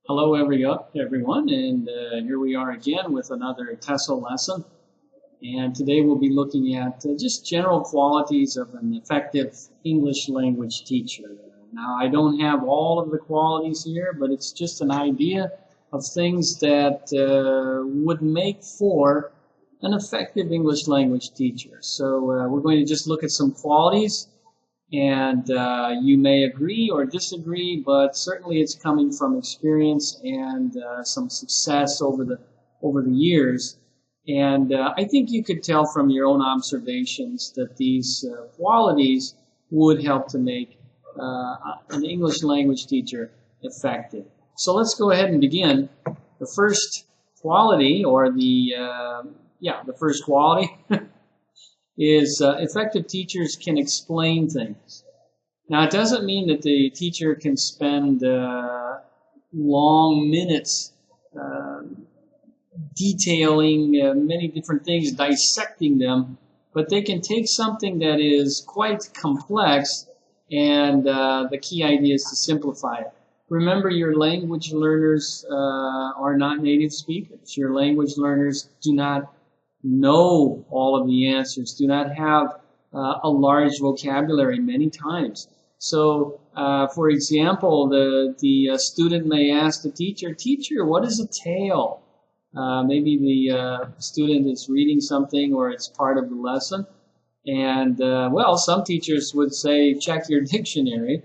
Hello, everyone, and here we are again with another Tesol lesson. And today we'll be looking at just general qualities of an effective English language teacher. Now, I don't have all of the qualities here, but it's just an idea of things that would make for an effective English language teacher. So we're going to just look at some qualities, and you may agree or disagree, but certainly it's coming from experience and some success over the years. And I think you could tell from your own observations that these qualities would help to make an English language teacher effective. So let's go ahead and begin. The first quality, or the first quality is effective teachers can explain things. Now, it doesn't mean that the teacher can spend long minutes detailing many different things, dissecting them, but they can take something that is quite complex, and the key idea is to simplify it. Remember, your language learners are not native speakers. Your language learners do not know all of the answers, do not have a large vocabulary many times. So, for example, the student may ask the teacher, "Teacher, what is a tale?" Maybe the student is reading something or it's part of the lesson. And, well, some teachers would say, "Check your dictionary."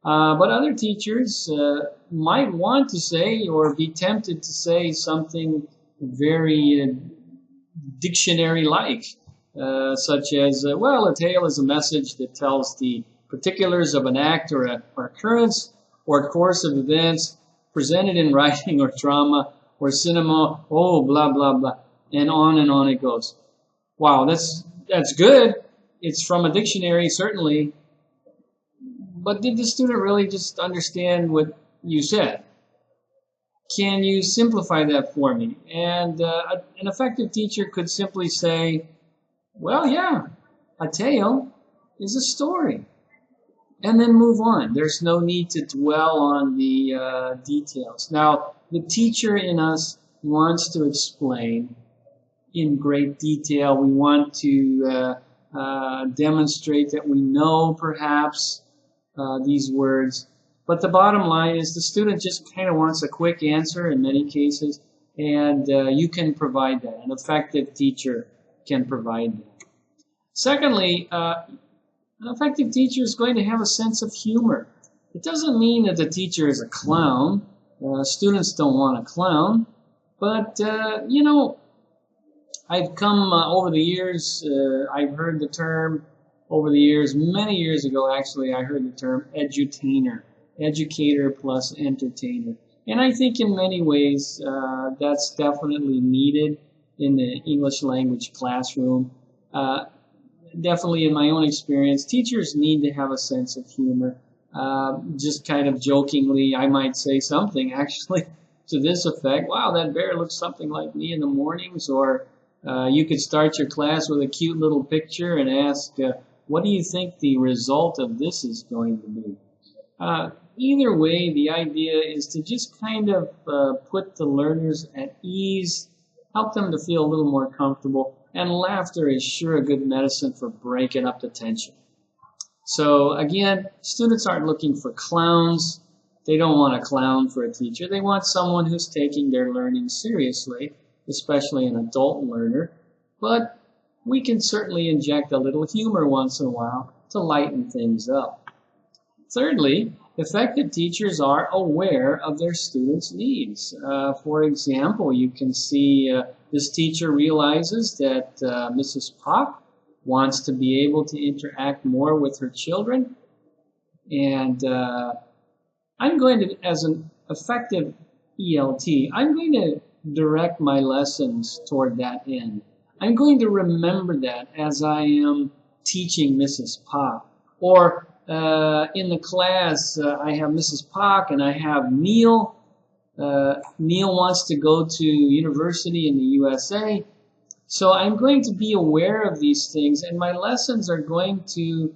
But other teachers might want to say or be tempted to say something very dictionary-like, such as, well, a tale is a message that tells the particulars of an act or occurrence or course of events presented in writing or drama or cinema, blah, blah, blah, and on it goes. Wow, that's good. It's from a dictionary, certainly. But did the student really just understand what you said? Can you simplify that for me? And an effective teacher could simply say, well, yeah, a tale is a story. And then move on. There's no need to dwell on the details. Now, the teacher in us wants to explain in great detail. We want to demonstrate that we know, perhaps, these words. But the bottom line is the student just kind of wants a quick answer in many cases, and you can provide that. An effective teacher can provide that. Secondly, an effective teacher is going to have a sense of humor. It doesn't mean that the teacher is a clown. Students don't want a clown. But, I've come over the years, I've heard the term over the years, many years ago actually, I heard the term edutainer. Educator plus entertainer. And I think in many ways that's definitely needed in the English language classroom. Definitely in my own experience, teachers need to have a sense of humor. Just kind of jokingly, I might say something actually to this effect: wow, that bear looks something like me in the mornings. Or you could start your class with a cute little picture and ask, what do you think the result of this is going to be? Either way, the idea is to just kind of put the learners at ease, help them to feel a little more comfortable, and laughter is sure a good medicine for breaking up the tension. So again, students aren't looking for clowns. They don't want a clown for a teacher. They want someone who's taking their learning seriously, especially an adult learner. But we can certainly inject a little humor once in a while to lighten things up. Thirdly, effective teachers are aware of their students' needs. For example, you can see this teacher realizes that Mrs. Pock wants to be able to interact more with her children. And I'm going to, as an effective ELT, I'm going to direct my lessons toward that end. I'm going to remember that as I am teaching Mrs. Pock. Or in the class, I have Mrs. Pock and I have Neil. Neil wants to go to university in the USA. So I'm going to be aware of these things, and my lessons are going to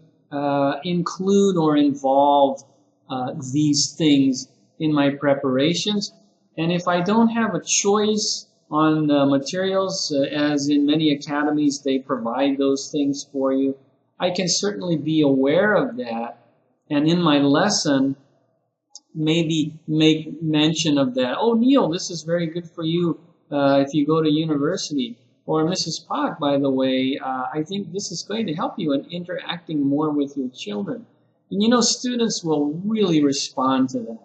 include or involve these things in my preparations. And if I don't have a choice on materials, as in many academies they provide those things for you, I can certainly be aware of that, and in my lesson maybe make mention of that. Oh, Neil, this is very good for you if you go to university. Or Mrs. Pak, by the way, I think this is going to help you in interacting more with your children. And you know, students will really respond to that.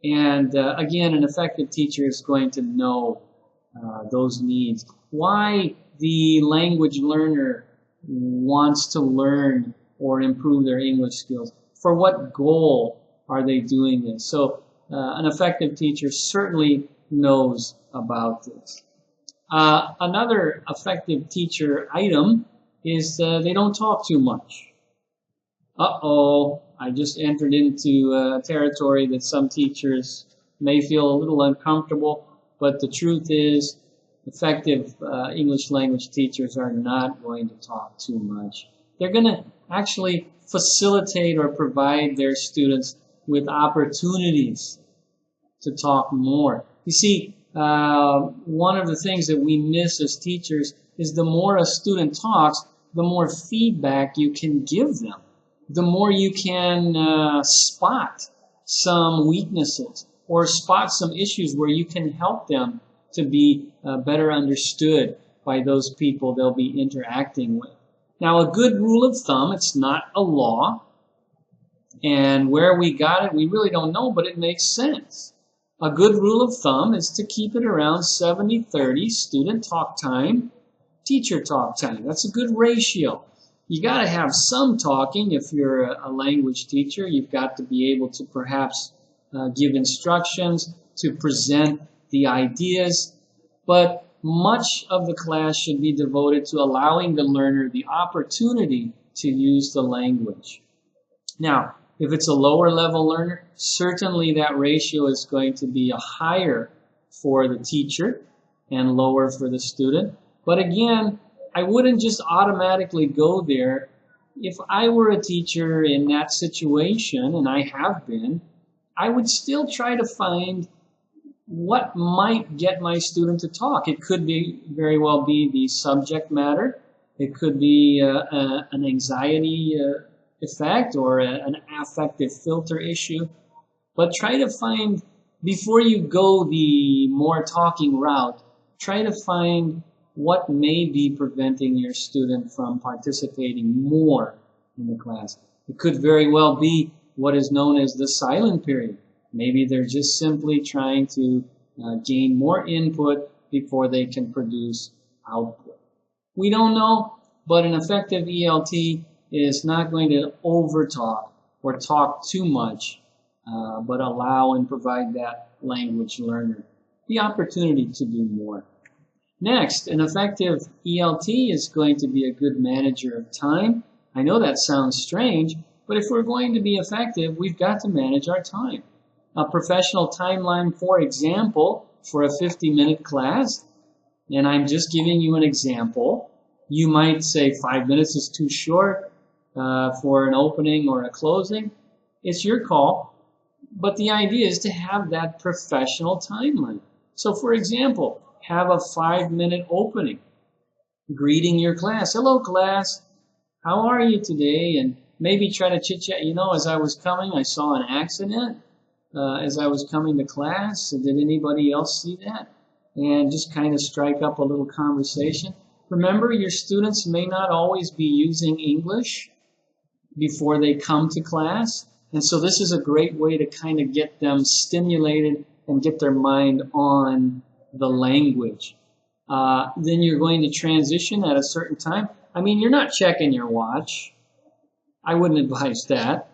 And again, an effective teacher is going to know those needs. Why the language learner wants to learn or improve their English skills. For what goal are they doing this? So an effective teacher certainly knows about this. Another effective teacher item is they don't talk too much. Uh-oh, I just entered into territory that some teachers may feel a little uncomfortable, but the truth is effective English language teachers are not going to talk too much. They're going to actually facilitate or provide their students with opportunities to talk more. You see, one of the things that we miss as teachers is the more a student talks, the more feedback you can give them. The more you can spot some weaknesses or spot some issues where you can help them to be better understood by those people they'll be interacting with. Now, a good rule of thumb, it's not a law, and where we got it, we really don't know, but it makes sense. A good rule of thumb is to keep it around 70-30 student talk time, teacher talk time. That's a good ratio. You got to have some talking if you're a language teacher. You've got to be able to perhaps give instructions, to present the ideas, but much of the class should be devoted to allowing the learner the opportunity to use the language. Now, if it's a lower level learner, certainly that ratio is going to be higher for the teacher and lower for the student. But again, I wouldn't just automatically go there. If I were a teacher in that situation, and I have been, I would still try to find what might get my student to talk. It could be very well be the subject matter. It could be an anxiety effect or an affective filter issue. But try to find, before you go the more talking route, try to find what may be preventing your student from participating more in the class. It could very well be what is known as the silent period. Maybe they're just simply trying to gain more input before they can produce output. We don't know, but an effective ELT is not going to overtalk or talk too much, but allow and provide that language learner the opportunity to do more. Next, an effective ELT is going to be a good manager of time. I know that sounds strange, but if we're going to be effective, we've got to manage our time. A professional timeline, for example, for a 50-minute class, and I'm just giving you an example. You might say 5 minutes is too short for an opening or a closing. It's your call, but the idea is to have that professional timeline. So, for example, have a 5-minute opening, greeting your class. Hello, class. How are you today? And maybe try to chit-chat. You know, as I was coming, I saw an accident. As I was coming to class, did anybody else see that? And just kind of strike up a little conversation. Remember, your students may not always be using English before they come to class. And so this is a great way to kind of get them stimulated and get their mind on the language. Then you're going to transition at a certain time. I mean, you're not checking your watch. I wouldn't advise that.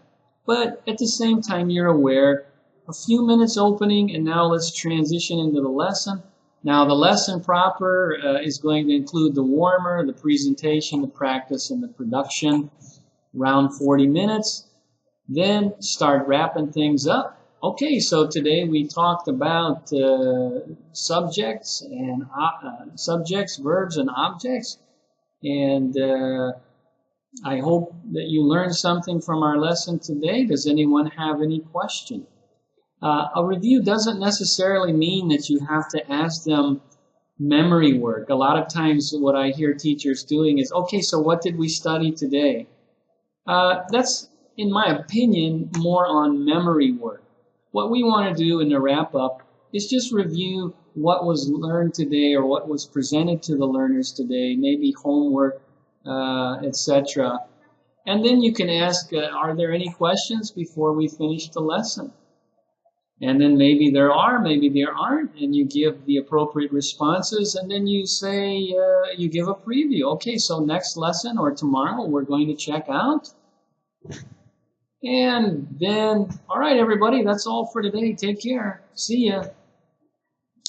But at the same time, you're aware. A few minutes opening, and now let's transition into the lesson. Now, the lesson proper is going to include the warmer, the presentation, the practice, and the production. Around 40 minutes. Then start wrapping things up. Okay, so today we talked about subjects, verbs, and objects. And I hope that you learned something from our lesson today. Does anyone have any questions? A review doesn't necessarily mean that you have to ask them memory work. A lot of times what I hear teachers doing is, okay, so what did we study today? That's, in my opinion, more on memory work. What we want to do in the wrap-up is just review what was learned today or what was presented to the learners today, maybe homework, etc. And then you can ask, are there any questions before we finish the lesson? And then maybe there are, maybe there aren't, and you give the appropriate responses, and then you say, you give a preview. Okay, so next lesson or tomorrow we're going to check out. And then, all right, everybody, that's all for today. Take care. See ya.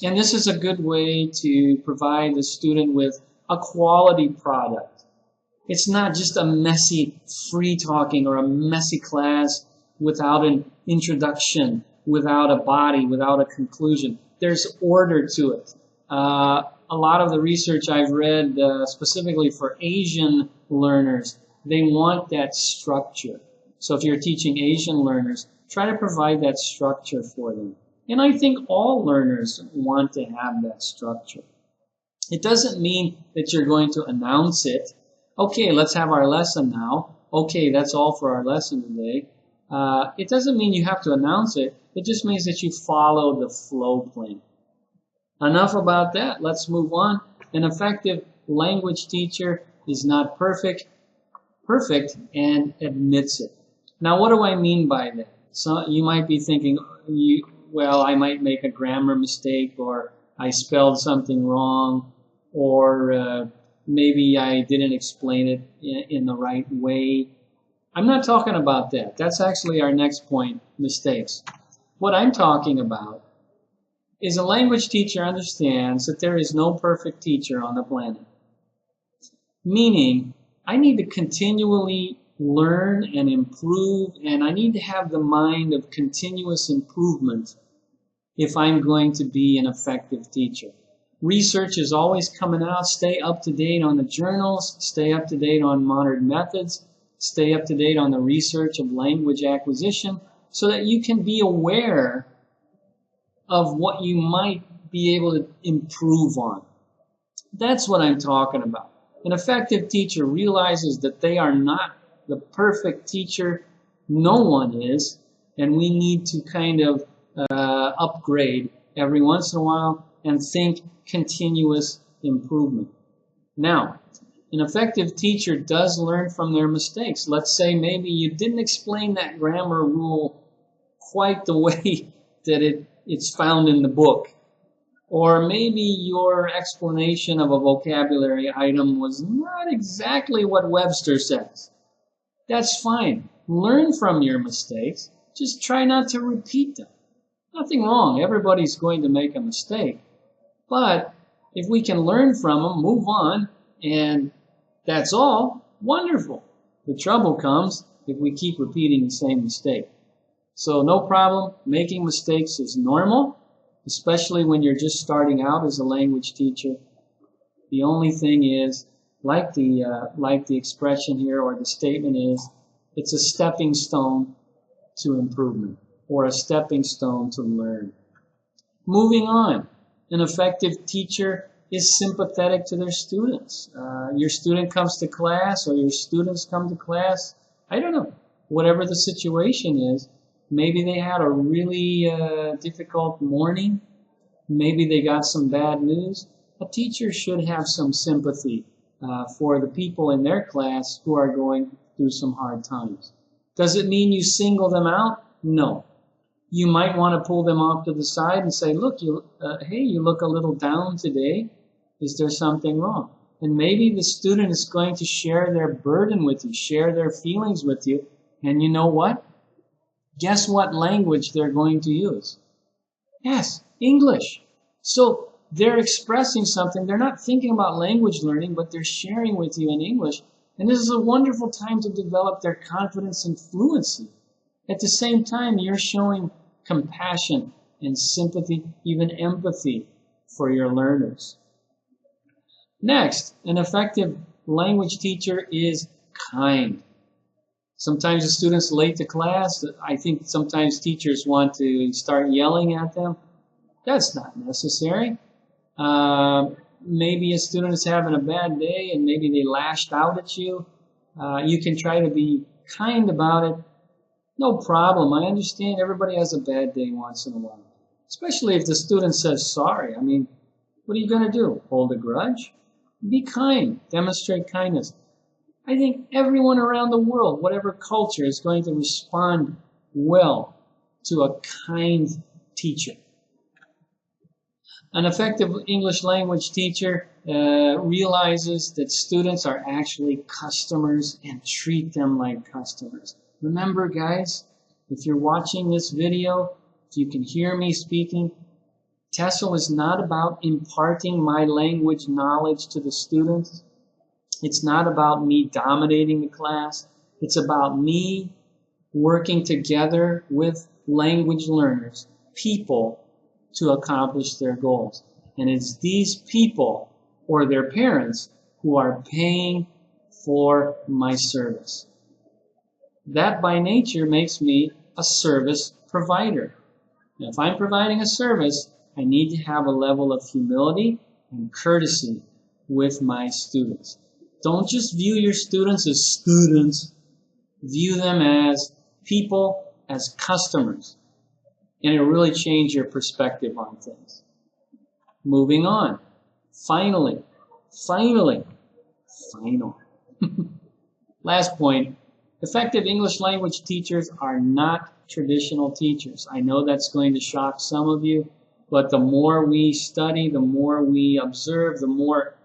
And this is a good way to provide the student with a quality product. It's not just a messy free talking or a messy class without an introduction, without a body, without a conclusion. There's order to it. A lot of the research I've read, specifically for Asian learners, they want that structure. So if you're teaching Asian learners, try to provide that structure for them. And I think all learners want to have that structure. It doesn't mean that you're going to announce it. Okay, let's have our lesson now. Okay, that's all for our lesson today. It doesn't mean you have to announce it. It just means that you follow the flow plan. Enough about that. Let's move on. An effective language teacher is not perfect and admits it. Now, what do I mean by that? So you might be thinking, well, I might make a grammar mistake, or I spelled something wrong, or maybe I didn't explain it in the right way. I'm not talking about that. That's actually our next point, mistakes. What I'm talking about is a language teacher understands that there is no perfect teacher on the planet. Meaning, I need to continually learn and improve, and I need to have the mind of continuous improvement if I'm going to be an effective teacher. Research is always coming out. Stay up to date on the journals, stay up to date on modern methods, stay up to date on the research of language acquisition so that you can be aware of what you might be able to improve on. That's what I'm talking about. An effective teacher realizes that they are not the perfect teacher. No one is, and we need to kind of upgrade every once in a while and think continuous improvement. Now, an effective teacher does learn from their mistakes. Let's say maybe you didn't explain that grammar rule quite the way that it's found in the book. Or maybe your explanation of a vocabulary item was not exactly what Webster says. That's fine. Learn from your mistakes. Just try not to repeat them. Nothing wrong. Everybody's going to make a mistake. But if we can learn from them, move on, and that's all, wonderful. The trouble comes if we keep repeating the same mistake. So no problem. Making mistakes is normal, especially when you're just starting out as a language teacher. The only thing is, like the expression here or the statement is, it's a stepping stone to improvement or a stepping stone to learn. Moving on, an effective teacher is sympathetic to their students. Your student comes to class or your students come to class, I don't know, whatever the situation is. Maybe they had a really difficult morning. Maybe they got some bad news. A teacher should have some sympathy for the people in their class who are going through some hard times. Does it mean you single them out? No. You might want to pull them off to the side and say, look, hey, you look a little down today. Is there something wrong? And maybe the student is going to share their burden with you, share their feelings with you. And you know what? Guess what language they're going to use? Yes, English. So they're expressing something. They're not thinking about language learning, but they're sharing with you in English. And this is a wonderful time to develop their confidence and fluency. At the same time, you're showing compassion and sympathy, even empathy for your learners. Next, an effective language teacher is kind. Sometimes the student's late to class. I think sometimes teachers want to start yelling at them. That's not necessary. Maybe a student is having a bad day and maybe they lashed out at you. You can try to be kind about it. No problem. I understand everybody has a bad day once in a while. Especially if the student says sorry. I mean, what are you going to do? Hold a grudge? Be kind. Demonstrate kindness. I think everyone around the world, whatever culture, is going to respond well to a kind teacher. An effective English language teacher realizes that students are actually customers and treat them like customers. Remember, guys, if you're watching this video, if you can hear me speaking, Tesol is not about imparting my language knowledge to the students. It's not about me dominating the class. It's about me working together with language learners, people, to accomplish their goals. And it's these people or their parents who are paying for my service. That by nature makes me a service provider. Now, if I'm providing a service, I need to have a level of humility and courtesy with my students. Don't just view your students as students. View them as people, as customers. And it'll really change your perspective on things. Moving on. Final. Last point. Effective English language teachers are not traditional teachers. I know that's going to shock some of you, but the more we study, the more we observe, the more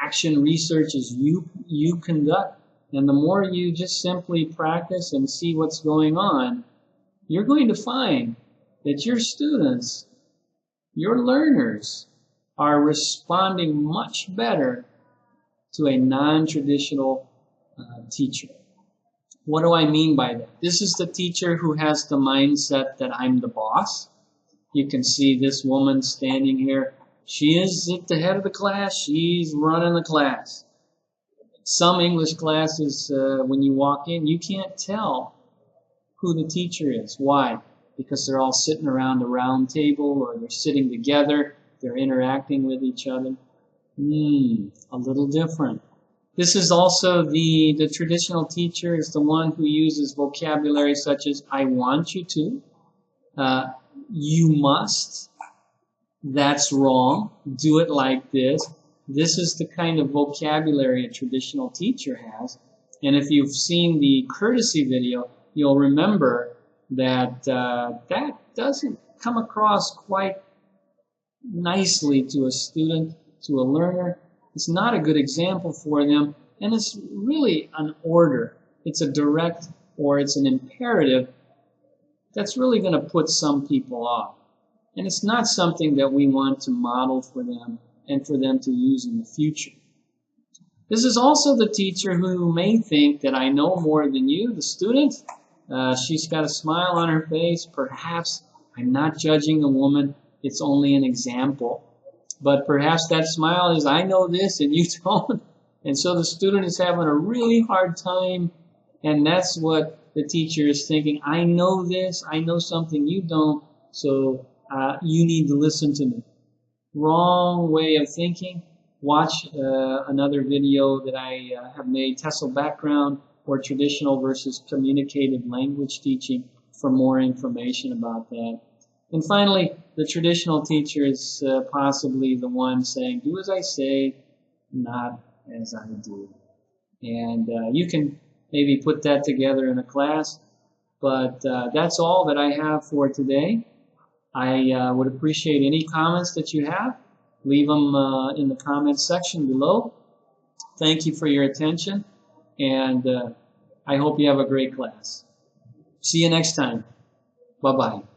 action researches you conduct, and the more you just simply practice and see what's going on, you're going to find that your students, your learners, are responding much better to a non-traditional teacher. What do I mean by that? This is the teacher who has the mindset that I'm the boss. You can see this woman standing here. She is at the head of the class. She's running the class. Some English classes, when you walk in, you can't tell who the teacher is. Why? Because they're all sitting around a round table, or they're sitting together. They're interacting with each other. A little different. This is also the traditional teacher is the one who uses vocabulary such as I want you to, you must, that's wrong, do it like this. This is the kind of vocabulary a traditional teacher has. And if you've seen the courtesy video, you'll remember that that doesn't come across quite nicely to a student, to a learner. It's not a good example for them, and it's really an order. It's a direct or it's an imperative that's really going to put some people off. And it's not something that we want to model for them and for them to use in the future. This is also the teacher who may think that I know more than you, the student. She's got a smile on her face. Perhaps I'm not judging the woman. It's only an example. But perhaps that smile is, I know this and you don't. And so the student is having a really hard time. And that's what the teacher is thinking. I know this. I know something you don't. So you need to listen to me. Wrong way of thinking. Watch another video that I have made, Tesol background or traditional versus communicative language teaching, for more information about that. And finally, the traditional teacher is possibly the one saying, do as I say, not as I do. And you can maybe put that together in a class, but that's all that I have for today. I would appreciate any comments that you have. Leave them in the comments section below. Thank you for your attention, and I hope you have a great class. See you next time. Bye-bye.